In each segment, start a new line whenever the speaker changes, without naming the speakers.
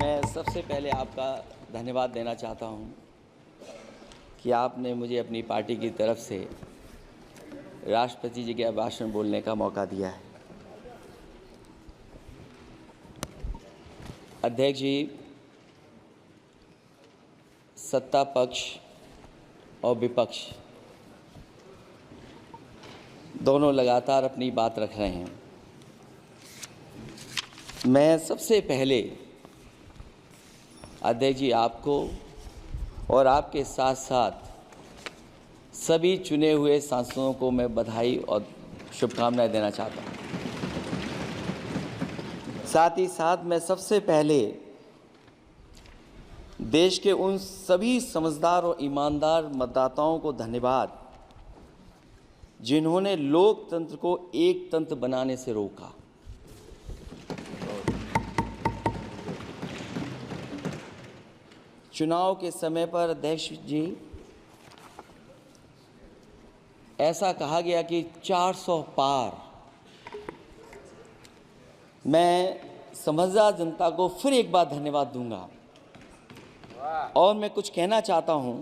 मैं सबसे पहले आपका धन्यवाद देना चाहता हूं कि आपने मुझे अपनी पार्टी की तरफ से राष्ट्रपति जी के भाषण बोलने का मौका दिया है। अध्यक्ष जी, सत्ता पक्ष और विपक्ष दोनों लगातार अपनी बात रख रहे हैं। मैं सबसे पहले अध्यक्ष जी आपको और आपके साथ साथ सभी चुने हुए सांसदों को मैं बधाई और शुभकामनाएं देना चाहता हूं। साथ ही साथ मैं सबसे पहले देश के उन सभी समझदार और ईमानदार मतदाताओं को धन्यवाद जिन्होंने लोकतंत्र को एक तंत्र बनाने से रोका। चुनाव के समय पर अध्यक्ष जी ऐसा कहा गया कि 400 पार। मैं समझदार जनता को फिर एक बार धन्यवाद दूंगा और मैं कुछ कहना चाहता हूं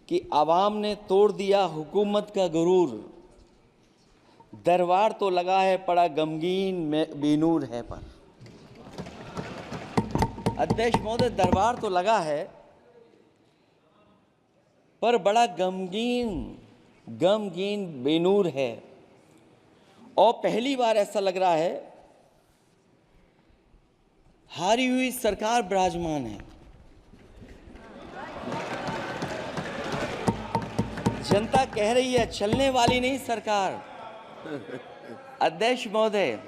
कि आवाम ने तोड़ दिया हुकूमत का गुरूर, दरबार तो लगा है पड़ा गमगीन में बेनूर है पर। अध्यक्ष महोदय, दरबार तो लगा है पर बड़ा गमगीन बेनूर है और पहली बार ऐसा लग रहा है हारी हुई सरकार विराजमान है। जनता कह रही है चलने वाली नहीं सरकार। अध्यक्ष महोदय,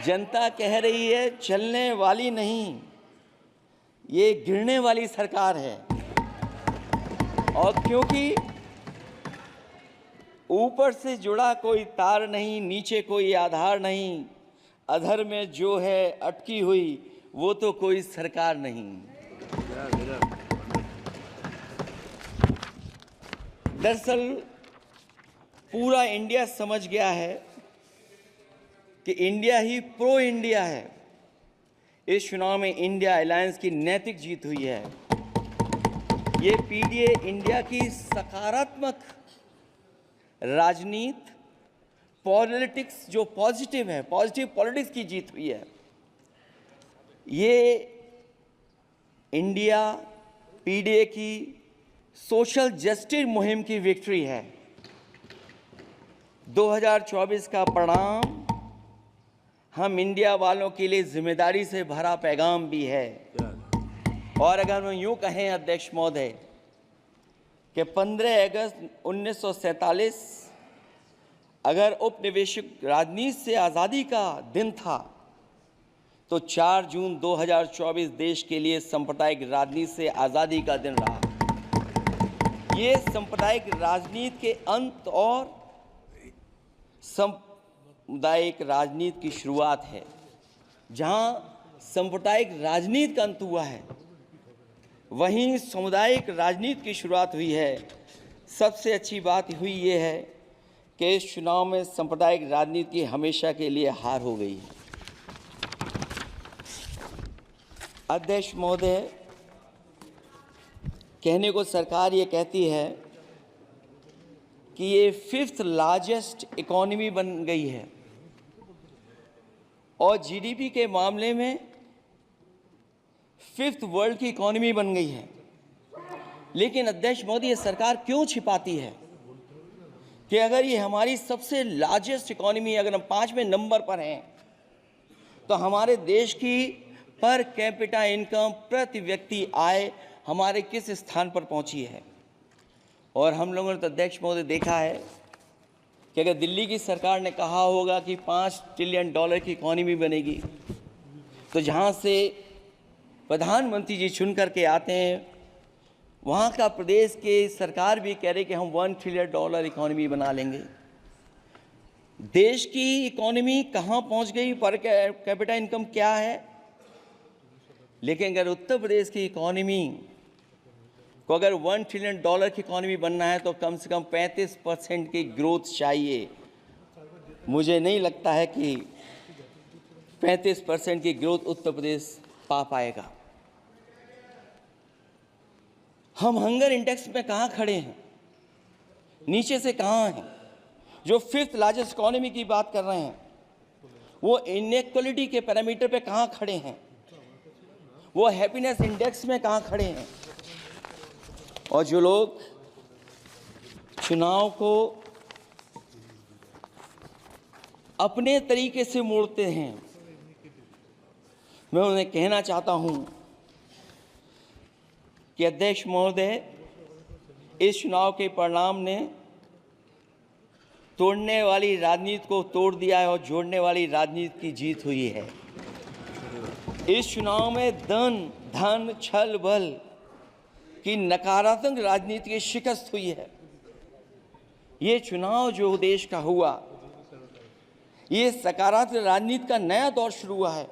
जनता कह रही है चलने वाली नहीं, ये गिरने वाली सरकार है। और क्योंकि ऊपर से जुड़ा कोई तार नहीं, नीचे कोई आधार नहीं, अधर में जो है अटकी हुई वो तो कोई सरकार नहीं। दरअसल पूरा इंडिया समझ गया है कि इंडिया ही प्रो इंडिया है। इस चुनाव में इंडिया अलायंस की नैतिक जीत हुई है। ये पीडीए इंडिया की सकारात्मक राजनीति, पॉलिटिक्स जो पॉजिटिव है, पॉजिटिव पॉलिटिक्स की जीत हुई है। ये इंडिया पीडीए की सोशल जस्टिस मुहिम की विक्ट्री है। 2024 का परिणाम हम इंडिया वालों के लिए जिम्मेदारी से भरा पैगाम भी है। और अगर हम यूं कहें अध्यक्ष महोदय कि 15 अगस्त 1947 अगर उपनिवेशिक राजनीति से आज़ादी का दिन था तो 4 जून 2024 देश के लिए सांप्रदायिक राजनीति से आज़ादी का दिन रहा। ये सांप्रदायिक राजनीति के अंत और सामुदायिक राजनीति की शुरुआत है। जहां सांप्रदायिक राजनीति का अंत हुआ है वहीं सामुदायिक राजनीति की शुरुआत हुई है। सबसे अच्छी बात हुई ये है कि इस चुनाव में सांप्रदायिक राजनीति की हमेशा के लिए हार हो गई है। अध्यक्ष महोदय, कहने को सरकार ये कहती है कि ये 5th लार्जेस्ट इकोनॉमी बन गई है और जीडीपी के मामले में 5th वर्ल्ड की इकोनॉमी बन गई है। लेकिन अध्यक्ष मोदी, ये सरकार क्यों छिपाती है कि अगर ये हमारी सबसे लार्जेस्ट इकोनॉमी, अगर हम 5वें नंबर पर हैं तो हमारे देश की पर कैपिटा इनकम, प्रति व्यक्ति आय हमारे किस स्थान पर पहुंची है। और हम लोगों ने तो अध्यक्ष महोदय देखा है कि अगर दिल्ली की सरकार ने कहा होगा कि $5 ट्रिलियन की इकोनॉमी बनेगी, तो जहां से प्रधानमंत्री जी चुन करके आते हैं वहां का प्रदेश के सरकार भी कह रही कि हम $1 ट्रिलियन इकोनॉमी बना लेंगे। देश की इकोनॉमी कहां पहुंच गई, पर कैपिटा इनकम क्या है। लेकिन अगर उत्तर प्रदेश की इकोनॉमी को अगर $1 ट्रिलियन की इकोनॉमी बनना है तो कम से कम 35% की ग्रोथ चाहिए। मुझे नहीं लगता है कि 35% की ग्रोथ उत्तर प्रदेश पा पाएगा। हम हंगर इंडेक्स में कहाँ खड़े हैं, नीचे से कहाँ हैं। जो 5th लार्जेस्ट इकोनॉमी की बात कर रहे हैं, वो इनइक्वालिटी के पैरामीटर पे कहाँ खड़े हैं, वो हैप्पीनेस इंडेक्स में कहाँ खड़े हैं। और जो लोग चुनाव को अपने तरीके से मोड़ते हैं, मैं उन्हें कहना चाहता हूं कि अध्यक्ष महोदय, इस चुनाव के परिणाम ने तोड़ने वाली राजनीति को तोड़ दिया है और जोड़ने वाली राजनीति की जीत हुई है। इस चुनाव में धन छल बल की नकारात्मक राजनीति की शिकस्त हुई है। ये चुनाव जो देश का हुआ, ये सकारात्मक राजनीति का नया दौर शुरू हुआ है।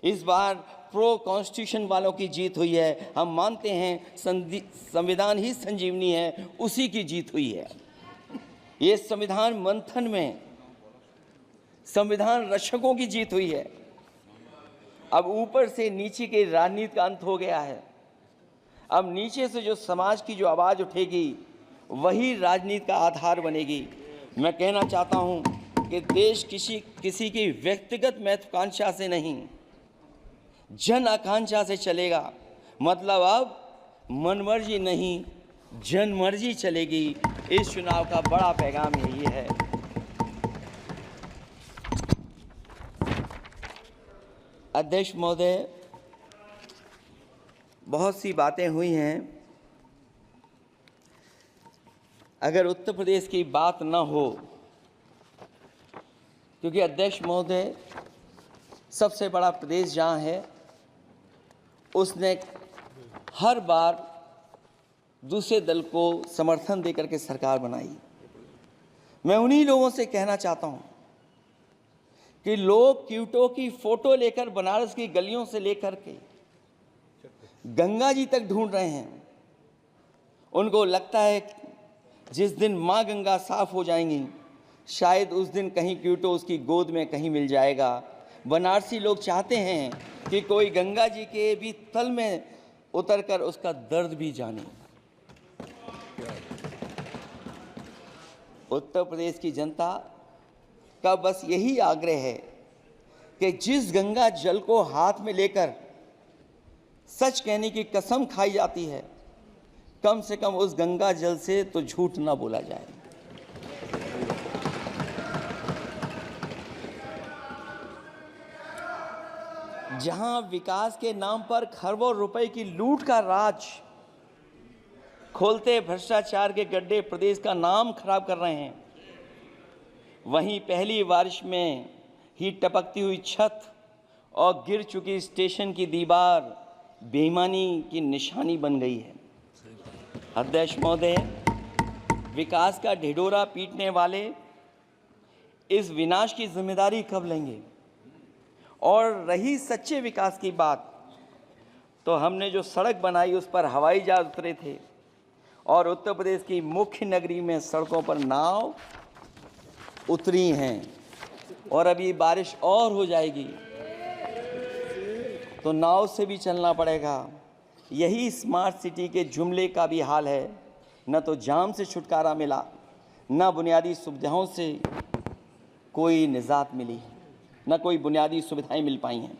इस बार प्रो कॉन्स्टिट्यूशन वालों की जीत हुई है। हम मानते हैं संविधान ही संजीवनी है, उसी की जीत हुई है। ये संविधान मंथन में संविधान रक्षकों की जीत हुई है। अब ऊपर से नीचे की राजनीति का अंत हो गया है। अब नीचे से जो समाज की जो आवाज़ उठेगी, वही राजनीति का आधार बनेगी। मैं कहना चाहता हूं कि देश किसी की व्यक्तिगत महत्वाकांक्षा से नहीं, जन आकांक्षा से चलेगा। मतलब अब मनमर्जी नहीं, जनमर्जी चलेगी। इस चुनाव का बड़ा पैगाम यही है। अध्यक्ष महोदय, बहुत सी बातें हुई हैं। अगर उत्तर प्रदेश की बात न हो, क्योंकि अध्यक्ष महोदय सबसे बड़ा प्रदेश जहाँ है, उसने हर बार दूसरे दल को समर्थन देकर के सरकार बनाई। मैं उन्हीं लोगों से कहना चाहता हूँ कि लोग क्यूटो की फोटो लेकर बनारस की गलियों से लेकर के गंगा जी तक ढूंढ रहे हैं। उनको लगता है जिस दिन माँ गंगा साफ हो जाएंगी, शायद उस दिन कहीं क्यूटो उसकी गोद में कहीं मिल जाएगा। बनारसी लोग चाहते हैं कि कोई गंगा जी के भी तल में उतरकर उसका दर्द भी जाने। उत्तर प्रदेश की जनता का बस यही आग्रह है कि जिस गंगा जल को हाथ में लेकर सच कहने की कसम खाई जाती है, कम से कम उस गंगा जल से तो झूठ ना बोला जाए। जहां विकास के नाम पर खरबों रुपए की लूट का राज खोलते भ्रष्टाचार के गड्ढे प्रदेश का नाम खराब कर रहे हैं, वहीं पहली बारिश में ही टपकती हुई छत और गिर चुकी स्टेशन की दीवार बेईमानी की निशानी बन गई है। अध्यक्ष महोदय, विकास का ढिढोरा पीटने वाले इस विनाश की जिम्मेदारी कब लेंगे? और रही सच्चे विकास की बात, तो हमने जो सड़क बनाई उस पर हवाई जहाज उतरे थे और उत्तर प्रदेश की मुख्य नगरी में सड़कों पर नाव उतरी हैं। और अभी बारिश और हो जाएगी तो नाव से भी चलना पड़ेगा। यही स्मार्ट सिटी के जुमले का भी हाल है। न तो जाम से छुटकारा मिला, न बुनियादी सुविधाओं से कोई निजात मिली, न कोई बुनियादी सुविधाएं मिल पाई हैं।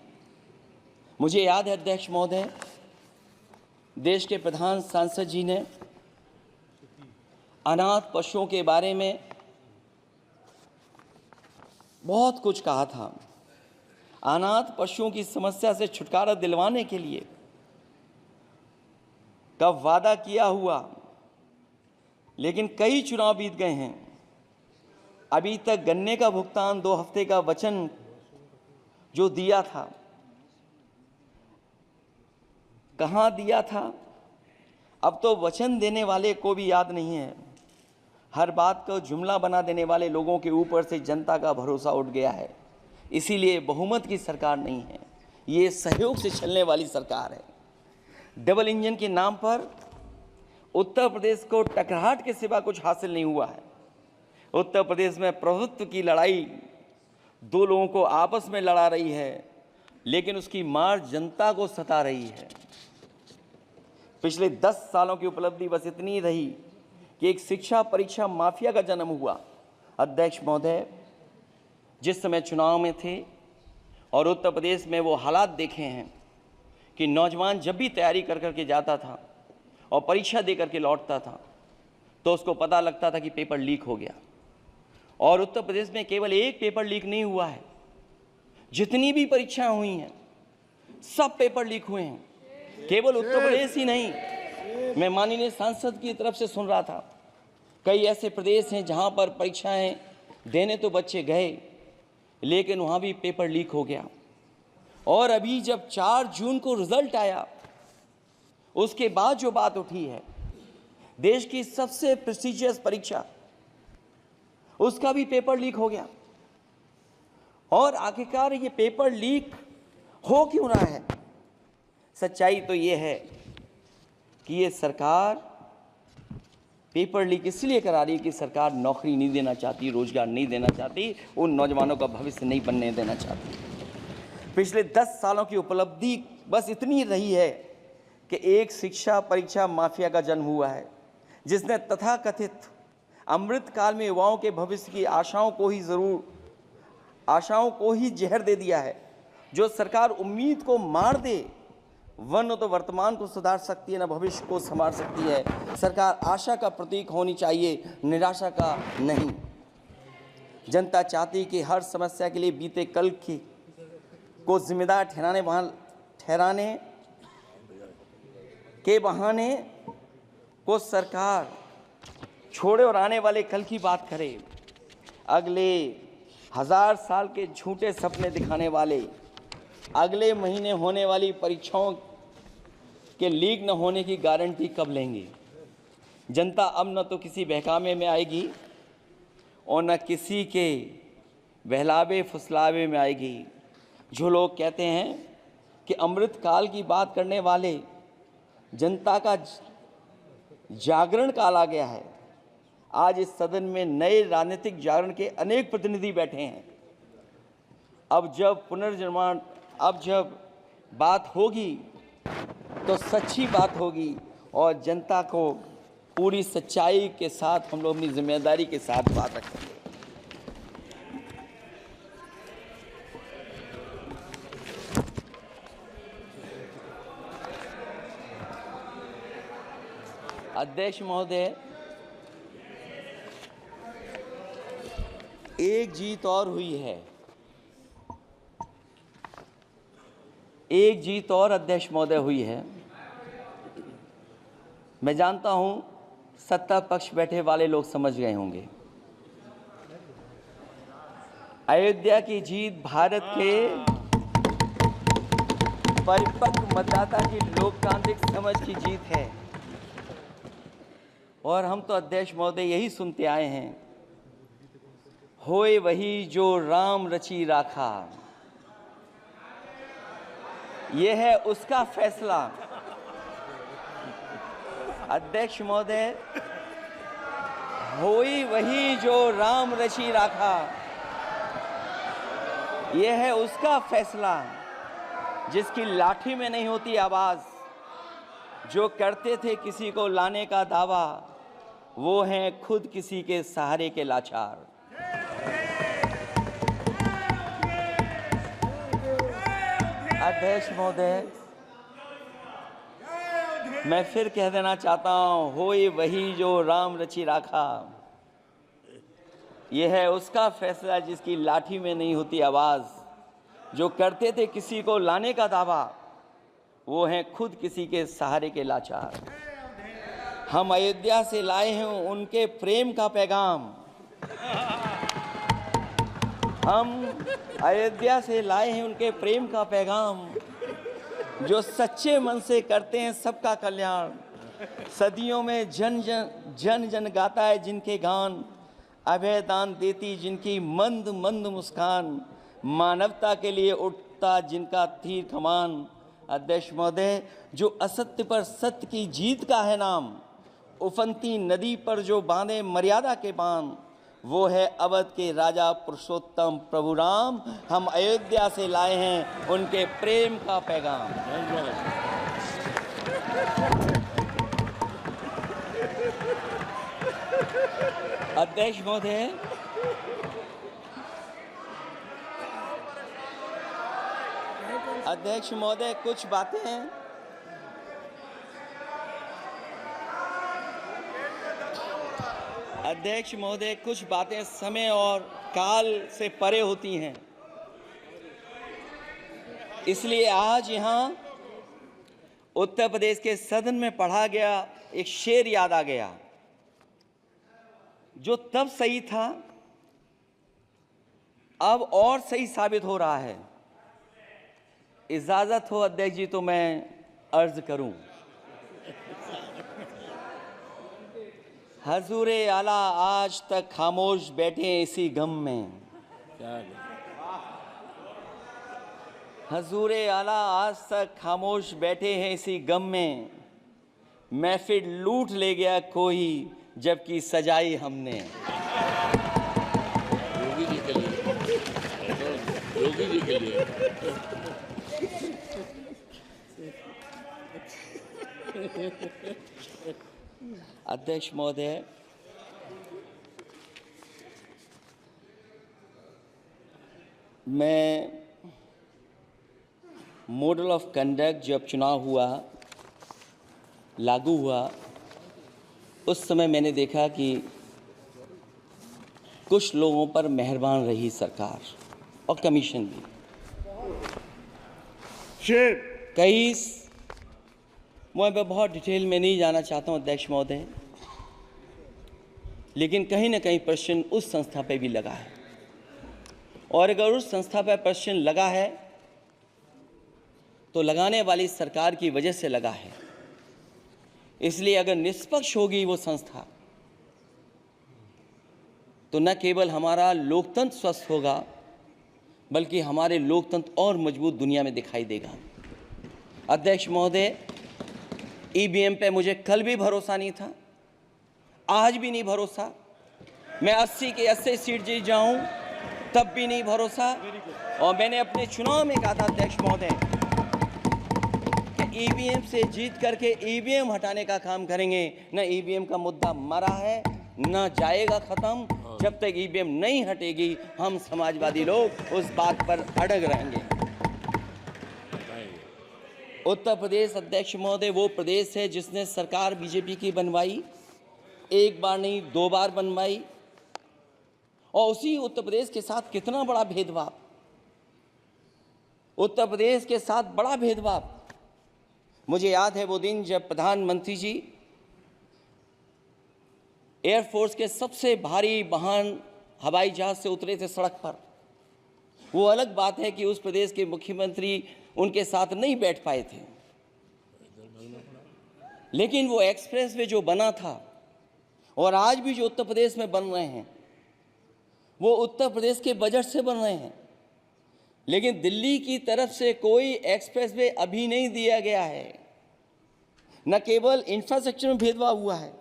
मुझे याद है अध्यक्ष महोदय, देश के प्रधान सांसद जी ने अनाथ पशुओं के बारे में बहुत कुछ कहा था। अनाथ पशुओं की समस्या से छुटकारा दिलवाने के लिए कब वादा किया हुआ, लेकिन कई चुनाव बीत गए हैं, अभी तक गन्ने का भुगतान 2 हफ्ते का वचन जो दिया था, कहाँ दिया था? अब तो वचन देने वाले को भी याद नहीं है। हर बात को जुमला बना देने वाले लोगों के ऊपर से जनता का भरोसा उठ गया है। इसीलिए बहुमत की सरकार नहीं है, ये सहयोग से चलने वाली सरकार है। डबल इंजन के नाम पर उत्तर प्रदेश को टकराहट के सिवा कुछ हासिल नहीं हुआ है। उत्तर प्रदेश में प्रभुत्व की लड़ाई दो लोगों को आपस में लड़ा रही है, लेकिन उसकी मार जनता को सता रही है। पिछले 10 सालों की उपलब्धि बस इतनी रही कि एक शिक्षा परीक्षा माफिया का जन्म हुआ। अध्यक्ष महोदय, जिस समय चुनाव में थे और उत्तर प्रदेश में वो हालात देखे हैं कि नौजवान जब भी तैयारी कर करके जाता था और परीक्षा दे करके लौटता था तो उसको पता लगता था कि पेपर लीक हो गया। और उत्तर प्रदेश में केवल एक पेपर लीक नहीं हुआ है, जितनी भी परीक्षाएं हुई हैं सब पेपर लीक हुए हैं। केवल उत्तर प्रदेश ही नहीं, मैं माननीय सांसद की तरफ से सुन रहा था, कई ऐसे प्रदेश हैं जहां पर परीक्षाएं देने तो बच्चे गए, लेकिन वहां भी पेपर लीक हो गया। और अभी जब 4 जून को रिजल्ट आया, उसके बाद जो बात उठी है, देश की सबसे प्रेस्टिजियस परीक्षा, उसका भी पेपर लीक हो गया। और आखिरकार ये पेपर लीक हो क्यों रहा है? सच्चाई तो ये है कि ये सरकार पेपर लीक इसलिए करा रही है कि सरकार नौकरी नहीं देना चाहती, रोजगार नहीं देना चाहती, उन नौजवानों का भविष्य नहीं बनने देना चाहती। पिछले 10 सालों की उपलब्धि बस इतनी रही है कि एक शिक्षा परीक्षा माफिया का जन्म हुआ है, जिसने तथाकथित अमृत काल में युवाओं के भविष्य की आशाओं को ही जहर दे दिया है। जो सरकार उम्मीद को मार दे, वरना तो वर्तमान को सुधार सकती है, न भविष्य को संभाल सकती है। सरकार आशा का प्रतीक होनी चाहिए, निराशा का नहीं। जनता चाहती कि हर समस्या के लिए बीते कल को जिम्मेदार ठहराने के बहाने को सरकार छोड़े और आने वाले कल की बात करे। अगले 1000 साल के झूठे सपने दिखाने वाले अगले महीने होने वाली परीक्षाओं के लीक न होने की गारंटी कब लेंगे? जनता अब न तो किसी बहकावे में आएगी और न किसी के बहलावे फुसलावे में आएगी। जो लोग कहते हैं कि अमृत काल की बात करने वाले जनता का जागरण काल आ गया है। आज इस सदन में नए राजनीतिक जागरण के अनेक प्रतिनिधि बैठे हैं। अब जब बात होगी तो सच्ची बात होगी और जनता को पूरी सच्चाई के साथ हम लोग अपनी जिम्मेदारी के साथ बात रखेंगे। अध्यक्ष महोदय, एक जीत और हुई है, एक जीत और अध्यक्ष महोदय हुई है। मैं जानता हूं सत्ता पक्ष बैठे वाले लोग समझ गए होंगे। अयोध्या की जीत भारत के परिपक्व मतदाता की लोकतांत्रिक समझ की जीत है। और हम तो अध्यक्ष महोदय यही सुनते आए हैं, होए वही जो राम रची राखा, यह है उसका फैसला। अध्यक्ष महोदय, होई वही जो राम रची राखा, यह है उसका फैसला, जिसकी लाठी में नहीं होती आवाज। जो करते थे किसी को लाने का दावा, वो हैं खुद किसी के सहारे के लाचार। अध्यक्ष महोदय, मैं फिर कह देना चाहता हूं, होए वही जो राम रची राखा, यह है उसका फैसला जिसकी लाठी में नहीं होती आवाज। जो करते थे किसी को लाने का दावा, वो हैं खुद किसी के सहारे के लाचार। हम अयोध्या से लाए हैं उनके प्रेम का पैगाम, हम अयोध्या से लाए हैं उनके प्रेम का पैगाम। जो सच्चे मन से करते हैं सबका कल्याण। सदियों में जन जन गाता है जिनके गान, अभय दान देती जिनकी मंद मंद मुस्कान, मानवता के लिए उठता जिनका तीर कमान। अध्यक्ष महोदय, जो असत्य पर सत्य की जीत का है नाम, उफनती नदी पर जो बांधे मर्यादा के बांध, वो है अवध के राजा पुरुषोत्तम प्रभु राम। हम अयोध्या से लाए हैं उनके प्रेम का पैगाम। अध्यक्ष महोदय, कुछ बातें समय और काल से परे होती हैं, इसलिए आज यहाँ उत्तर प्रदेश के सदन में पढ़ा गया एक शेर याद आ गया, जो तब सही था अब और सही साबित हो रहा है। इजाजत हो अध्यक्ष जी तो मैं अर्ज करूं। हजूरे आला आज तक खामोश बैठे इसी गम में। हजूरे आला आज तक खामोश बैठे हैं इसी गम में। महफिल लूट ले गया कोई जबकि सजाई हमने।
योगी जी के लिए, योगी जी के लिए।
अध्यक्ष महोदय, मैं मॉडल ऑफ कंडक्ट जब चुनाव हुआ, लागू हुआ, उस समय मैंने देखा कि कुछ लोगों पर मेहरबान रही सरकार और कमीशन भी। मैं बहुत डिटेल में नहीं जाना चाहता हूं अध्यक्ष महोदय, लेकिन कहीं ना कहीं प्रश्न उस संस्था पे भी लगा है, और अगर उस संस्था पर प्रश्न लगा है तो लगाने वाली सरकार की वजह से लगा है। इसलिए अगर निष्पक्ष होगी वो संस्था तो न केवल हमारा लोकतंत्र स्वस्थ होगा, बल्कि हमारे लोकतंत्र और मजबूत दुनिया में दिखाई देगा। अध्यक्ष महोदय, ईवीएम पे मुझे कल भी भरोसा नहीं था, आज भी नहीं भरोसा। मैं 80 के 80 सीट जीत जाऊं तब भी नहीं भरोसा। और मैंने अपने चुनाव में कहा था अध्यक्ष महोदय कि ईवीएम से जीत करके ईवीएम हटाने का काम करेंगे। न ईवीएम का मुद्दा मरा है, न जाएगा खत्म। जब तक ईवीएम नहीं हटेगी हम समाजवादी लोग उस बात पर अड़ग रहेंगे। उत्तर प्रदेश अध्यक्ष महोदय वो प्रदेश है जिसने सरकार बीजेपी की बनवाई, एक बार नहीं 2 बार बनवाई, और उसी उत्तर प्रदेश के साथ कितना बड़ा भेदभाव, उत्तर प्रदेश के साथ बड़ा भेदभाव। मुझे याद है वो दिन जब प्रधानमंत्री जी एयरफोर्स के सबसे भारी वाहन हवाई जहाज से उतरे थे सड़क पर। वो अलग बात है कि उस प्रदेश के मुख्यमंत्री उनके साथ नहीं बैठ पाए थे, लेकिन वो एक्सप्रेसवे जो बना था और आज भी जो उत्तर प्रदेश में बन रहे हैं वो उत्तर प्रदेश के बजट से बन रहे हैं। लेकिन दिल्ली की तरफ से कोई एक्सप्रेसवे अभी नहीं दिया गया है। न केवल इंफ्रास्ट्रक्चर में भेदभाव हुआ है,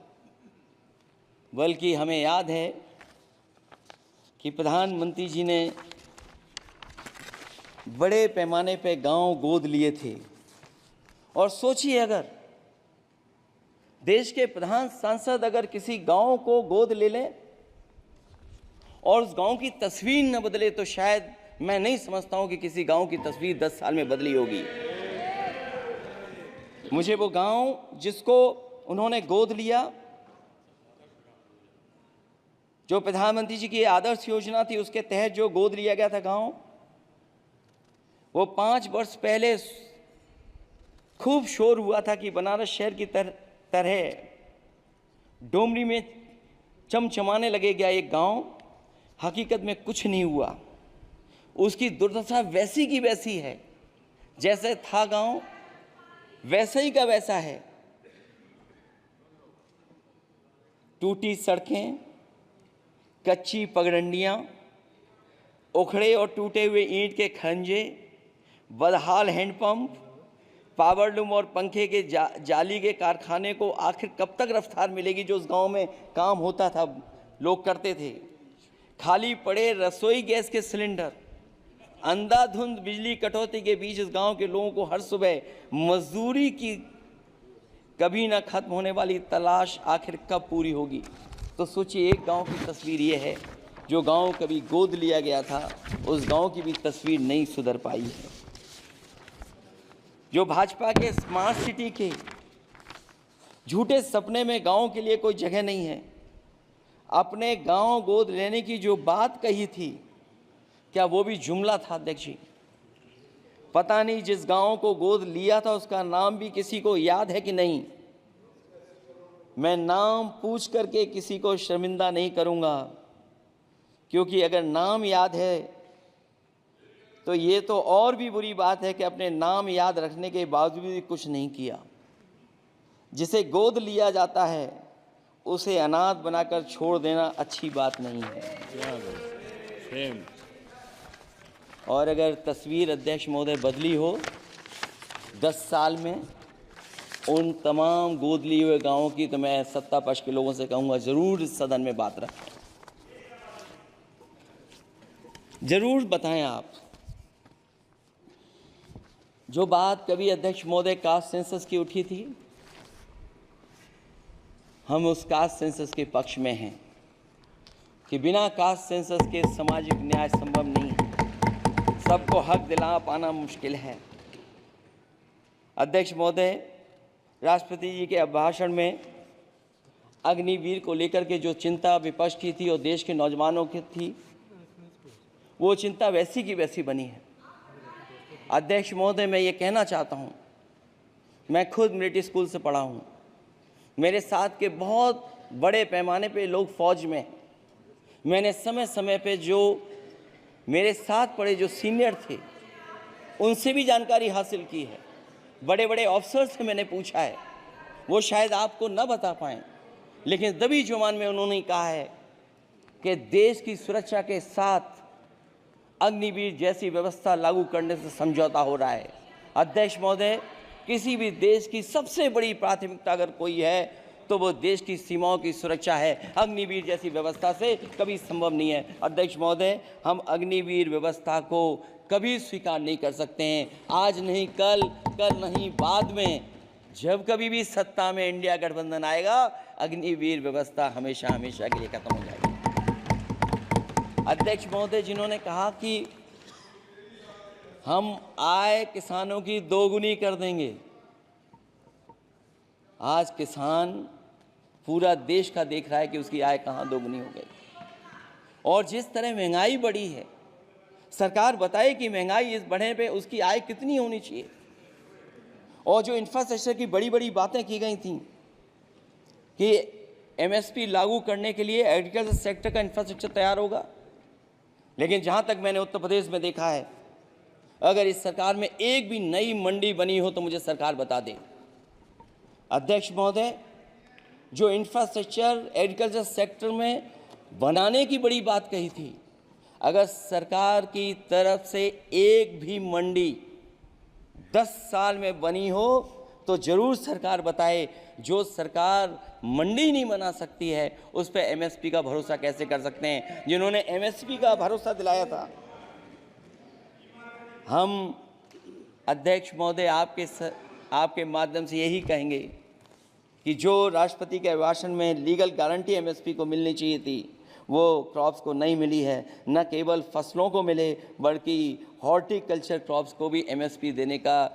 बल्कि हमें याद है कि प्रधानमंत्री जी ने बड़े पैमाने पे गांव गोद लिए थे। और सोचिए, अगर देश के प्रधान सांसद अगर किसी गांव को गोद ले लें और उस गांव की तस्वीर न बदले तो शायद मैं नहीं समझता हूं कि किसी गांव की तस्वीर 10 साल में बदली होगी। मुझे वो गांव जिसको उन्होंने गोद लिया, जो प्रधानमंत्री जी की आदर्श योजना थी उसके तहत जो गोद लिया गया था गांव, वो 5 वर्ष पहले खूब शोर हुआ था कि बनारस शहर की तरह डोमरी में चमचमाने लगे गया एक गांव। हकीकत में कुछ नहीं हुआ। उसकी दुर्दशा वैसी की वैसी है, जैसे था गांव वैसा ही का वैसा है। टूटी सड़कें, कच्ची पगडंडियां, उखड़े और टूटे हुए ईंट के खंजे, बदहाल हैंडपंप, पावरलूम और पंखे के जाली के कारखाने को आखिर कब तक रफ्तार मिलेगी जो उस गांव में काम होता था, लोग करते थे। खाली पड़े रसोई गैस के सिलेंडर, अंधाधुंध बिजली कटौती के बीच इस गांव के लोगों को हर सुबह मजदूरी की कभी ना खत्म होने वाली तलाश आखिर कब पूरी होगी। तो सोचिए, एक गांव की तस्वीर ये है, जो गांव कभी गोद लिया गया था, उस गांव की भी तस्वीर नहीं सुधर पाई है। जो भाजपा के स्मार्ट सिटी के झूठे सपने में गांव के लिए कोई जगह नहीं है। अपने गांव गोद लेने की जो बात कही थी, क्या वो भी जुमला था अध्यक्ष जी? पता नहीं जिस गांव को गोद लिया था उसका नाम भी किसी को याद है कि नहीं। मैं नाम पूछ करके किसी को शर्मिंदा नहीं करूंगा, क्योंकि अगर नाम याद है तो ये तो और भी बुरी बात है कि अपने नाम याद रखने के बावजूद भी कुछ नहीं किया। जिसे गोद लिया जाता है उसे अनाथ बनाकर छोड़ देना अच्छी बात नहीं है। और अगर तस्वीर अध्यक्ष महोदय बदली हो 10 साल में उन तमाम गोद लिए हुए गांवों की, तो मैं सत्ता पक्ष के लोगों से कहूंगा जरूर इस सदन में बात रखें, जरूर बताएं आप। जो बात कभी अध्यक्ष महोदय कास्ट सेंसस की उठी थी, हम उस कास्ट सेंसस के पक्ष में हैं कि बिना कास्ट सेंसस के सामाजिक न्याय संभव नहीं है। सबको हक दिला पाना मुश्किल है। अध्यक्ष महोदय, राष्ट्रपति जी के अभिभाषण में अग्निवीर को लेकर के जो चिंता विपक्ष की थी और देश के नौजवानों की थी, वो चिंता वैसी की वैसी बनी है। अध्यक्ष महोदय, मैं ये कहना चाहता हूँ, मैं खुद मिलिट्री स्कूल से पढ़ा हूँ। मेरे साथ के बहुत बड़े पैमाने पे लोग फौज में हैं। मैंने समय समय पे जो मेरे साथ पढ़े जो सीनियर थे उनसे भी जानकारी हासिल की है। बड़े बड़े ऑफिसर से मैंने पूछा है, वो शायद आपको न बता पाएँ, लेकिन दबी जुबान में उन्होंने कहा है कि देश की सुरक्षा के साथ अग्निवीर जैसी व्यवस्था लागू करने से समझौता हो रहा है। अध्यक्ष महोदय, किसी भी देश की सबसे बड़ी प्राथमिकता अगर कोई है तो वो देश की सीमाओं की सुरक्षा है। अग्निवीर जैसी व्यवस्था से कभी संभव नहीं है। अध्यक्ष महोदय, हम अग्निवीर व्यवस्था को कभी स्वीकार नहीं कर सकते हैं। आज नहीं कल, कल नहीं बाद में, जब कभी भी सत्ता में इंडिया गठबंधन आएगा, अग्निवीर व्यवस्था हमेशा हमेशा के लिए खत्म हो जाएगी। अध्यक्ष महोदय, जिन्होंने कहा कि हम आय किसानों की दोगुनी कर देंगे, आज किसान पूरा देश का देख रहा है कि उसकी आय कहाँ दोगुनी हो गई। और जिस तरह महंगाई बढ़ी है, सरकार बताए कि महंगाई इस बढ़ने पे उसकी आय कितनी होनी चाहिए। और जो इंफ्रास्ट्रक्चर की बड़ी बड़ी बातें की गई थी कि एमएसपी लागू करने के लिए एग्रीकल्चर सेक्टर का इंफ्रास्ट्रक्चर तैयार होगा, लेकिन जहाँ तक मैंने उत्तर प्रदेश में देखा है, अगर इस सरकार में एक भी नई मंडी बनी हो तो मुझे सरकार बता दे। अध्यक्ष महोदय, जो इंफ्रास्ट्रक्चर एग्रीकल्चर सेक्टर में बनाने की बड़ी बात कही थी, अगर सरकार की तरफ से एक भी मंडी 10 साल में बनी हो तो जरूर सरकार बताए। जो सरकार मंडी नहीं बना सकती है उस पर एमएसपी का भरोसा कैसे कर सकते हैं? जिन्होंने एमएसपी का भरोसा दिलाया था। हम अध्यक्ष महोदय आपके माध्यम से यही कहेंगे कि जो राष्ट्रपति के अभिभाषण में लीगल गारंटी एमएसपी को मिलनी चाहिए थी, वो क्रॉप्स को नहीं मिली है। न केवल फसलों को मिले बल्कि हॉर्टिकल्चर क्रॉप्स को भी एमएसपी देने का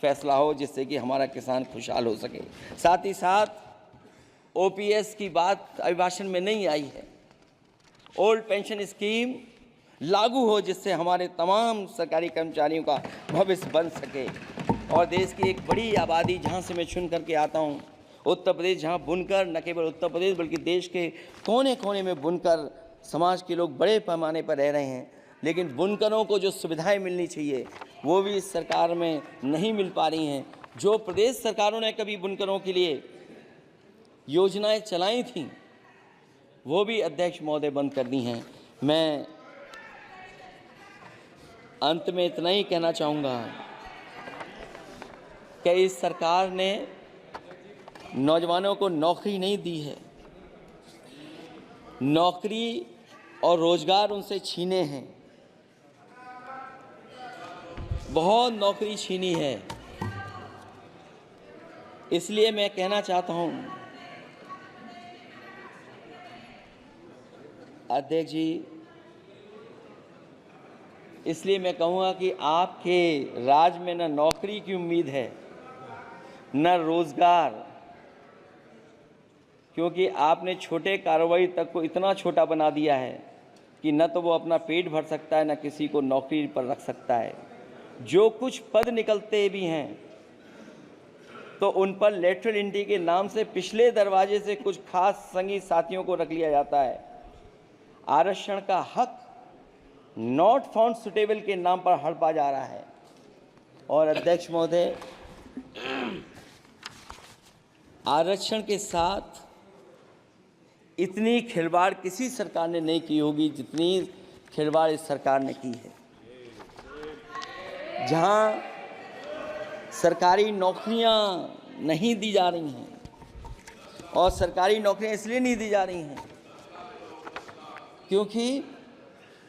फैसला हो, जिससे कि हमारा किसान खुशहाल हो सके। साथ ही साथ ओपीएस की बात अभिभाषण में नहीं आई है। ओल्ड पेंशन स्कीम लागू हो, जिससे हमारे तमाम सरकारी कर्मचारियों का भविष्य बन सके। और देश की एक बड़ी आबादी, जहाँ से मैं चुन करके आता हूँ, उत्तर प्रदेश, जहाँ बुनकर, न केवल उत्तर प्रदेश बल्कि देश के कोने कोने में बुनकर समाज के लोग बड़े पैमाने पर रह रहे हैं, लेकिन बुनकरों को जो सुविधाएं मिलनी चाहिए वो भी इस सरकार में नहीं मिल पा रही हैं। जो प्रदेश सरकारों ने कभी बुनकरों के लिए योजनाएं चलाई थीं, वो भी अध्यक्ष महोदय बंद कर दी हैं। मैं अंत में इतना ही कहना चाहूँगा कि इस सरकार ने नौजवानों को नौकरी नहीं दी है। नौकरी और रोजगार उनसे छीने हैं, बहुत नौकरी छीनी है। इसलिए मैं कहना चाहता हूं अध्यक्ष जी, इसलिए मैं कहूँगा कि आपके राज में न नौकरी की उम्मीद है न रोजगार, क्योंकि आपने छोटे कारोबारी तक को इतना छोटा बना दिया है कि न तो वो अपना पेट भर सकता है न किसी को नौकरी पर रख सकता है। जो कुछ पद निकलते भी हैं तो उन पर लेटरल एंट्री के नाम से पिछले दरवाजे से कुछ खास संगी साथियों को रख लिया जाता है। आरक्षण का हक नॉट फाउंड सुटेबल के नाम पर हड़पा जा रहा है। और अध्यक्ष महोदय, आरक्षण के साथ इतनी खिलवाड़ किसी सरकार ने नहीं की होगी जितनी खिलवाड़ इस सरकार ने की है। जहां सरकारी नौकरियां नहीं दी जा रही हैं, और सरकारी नौकरियां इसलिए नहीं दी जा रही हैं क्योंकि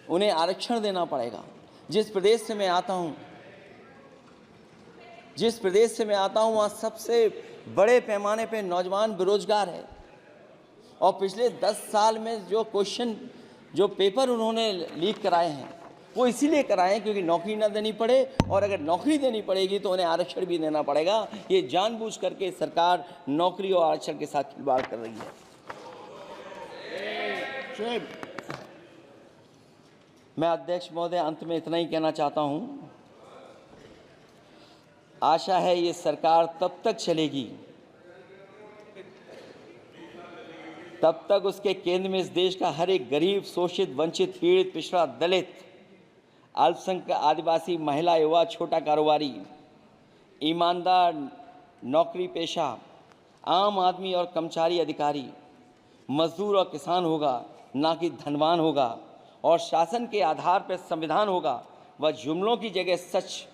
उन्हें आरक्षण देना पड़ेगा। जिस प्रदेश से मैं आता हूं वहाँ सबसे बड़े पैमाने पे नौजवान बेरोजगार है। और पिछले 10 साल में जो पेपर उन्होंने लीक कराए हैं वो इसीलिए कराए हैं क्योंकि नौकरी ना देनी पड़े, और अगर नौकरी देनी पड़ेगी तो उन्हें आरक्षण भी देना पड़ेगा। ये जानबूझ करके सरकार नौकरी और आरक्षण के साथ खिलवाड़ कर रही है। मैं अध्यक्ष महोदय अंत में इतना ही कहना चाहता हूं, आशा है ये सरकार तब तक चलेगी तब तक उसके केंद्र में इस देश का हर एक गरीब, शोषित, वंचित, पीड़ित, पिछड़ा, दलित, अल्पसंख्यक, आदिवासी, महिला, युवा, छोटा कारोबारी, ईमानदार, नौकरी पेशा, आम आदमी और कर्मचारी अधिकारी, मजदूर और किसान होगा, ना कि धनवान होगा। और शासन के आधार पर संविधान होगा। वह जुमलों की जगह सच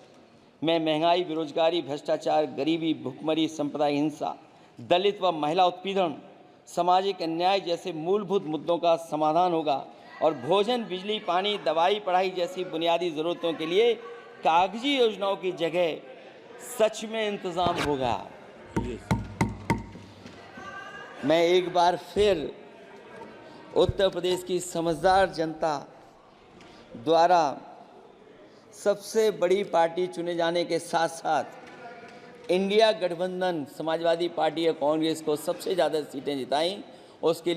में महंगाई, बेरोजगारी, भ्रष्टाचार, गरीबी, भुखमरी, सांप्रदायिक हिंसा, दलित व महिला उत्पीड़न, सामाजिक अन्याय जैसे मूलभूत मुद्दों का समाधान होगा। और भोजन, बिजली, पानी, दवाई, पढ़ाई जैसी बुनियादी ज़रूरतों के लिए कागजी योजनाओं की जगह सच में इंतज़ाम होगा। मैं एक बार फिर उत्तर प्रदेश की समझदार जनता द्वारा सबसे बड़ी पार्टी चुने जाने के साथ साथ इंडिया गठबंधन समाजवादी पार्टी और कांग्रेस को सबसे ज़्यादा सीटें जिताई, उसके लिए